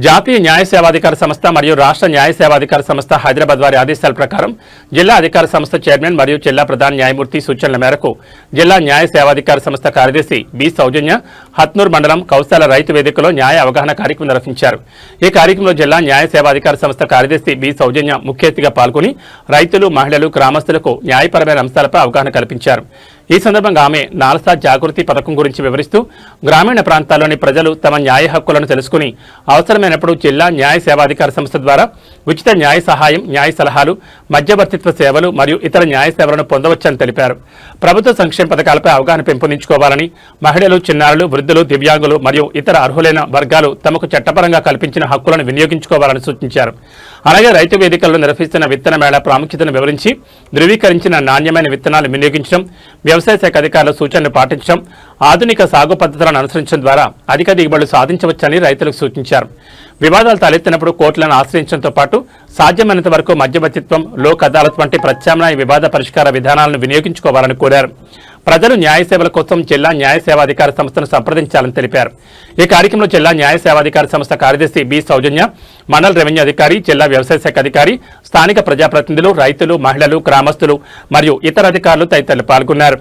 జాతీయ న్యాయ సేవాధికార సంస్థ మరియు రాష్ట్ర న్యాయ సేవాధికార సంస్థ హైదరాబాద్ వారి ఆదేశాల ప్రకారం జిల్లా అధికార సంస్థ చైర్మన్ మరియు జిల్లా ప్రధాన న్యాయమూర్తి సూచనల మేరకు జిల్లా న్యాయ సేవాధికార సంస్థ కార్యదర్శి బి సౌజన్య హత్నూర్ మండలం కౌశాల రైతు వేదికలో న్యాయ అవగాహన కార్యక్రమం నిర్వహించారు. ఈ కార్యక్రమంలో జిల్లా న్యాయ సేవాధికార సంస్థ కార్యదర్శి బి సౌజన్య ముఖ్య అతిథిగా పాల్గొని రైతులు, మహిళలు, గ్రామస్తులకు న్యాయపరమైన అంశాలపై అవగాహన కల్పించారు. ఈ సందర్భంగా ఆమె నాల్సా జాగృతి పథకం గురించి వివరిస్తూ గ్రామీణ ప్రాంతాల్లోని ప్రజలు తమ న్యాయ హక్కులను తెలుసుకుని అవసరమైనప్పుడు జిల్లా న్యాయ సేవాధికార సంస్థ ద్వారా ఉచిత న్యాయ సహాయం, న్యాయ సలహాలు, మధ్యవర్తిత్వ సేవలు మరియు ఇతర న్యాయ సేవలను పొందవచ్చని తెలిపారు. ప్రభుత్వ సంక్షేమ పథకాలపై అవగాహన పెంపొందించుకోవాలని, మహిళలు, చిన్నారులు, వృద్ధులు, దివ్యాంగులు మరియు ఇతర అర్హులైన వర్గాలు తమకు చట్టపరంగా కల్పించిన హక్కులను వినియోగించుకోవాలని సూచించారు. అలాగే రైతు వేదికల్లో నిర్వహిస్తున్న విత్తన మేళ ప్రాముఖ్యతను వివరించి ధృవీకరించిన నాణ్యమైన విత్తనాలు వినియోగించడం, వ్యవసాయ శాఖ అధికారుల సూచనలు పాటించడం, ఆధునిక సాగు పద్ధతులను అనుసరించడం ద్వారా అధిక దిగుబడులు సాధించవచ్చని రైతులకు సూచించారు. వివాదాలు తలెత్తినప్పుడు కోర్టులను ఆశ్రయించడంతో పాటు సాధ్యమైనంత వరకు మధ్యవర్తిత్వం, లోక్ అదాలత్ వంటి ప్రత్యామ్నాయ వివాద పరిష్కార విధానాలను వినియోగించుకోవాలని కోరారు. ప్రజలు న్యాయ సేవల కోసం జిల్లా న్యాయ సేవాధికార సంస్థను సంప్రదించాలని తెలిపారు. ఈ కార్యక్రమంలో జిల్లా న్యాయ సేవాధికార సంస్థ కార్యదర్శి బి సౌజన్య, మండల రెవెన్యూ అధికారి, జిల్లా వ్యవసాయ శాఖ అధికారి, స్థానిక ప్రజాప్రతినిధులు, రైతులు, మహిళలు, గ్రామస్తులు మరియు ఇతర అధికారులు తదితరులు పాల్గొన్నారు.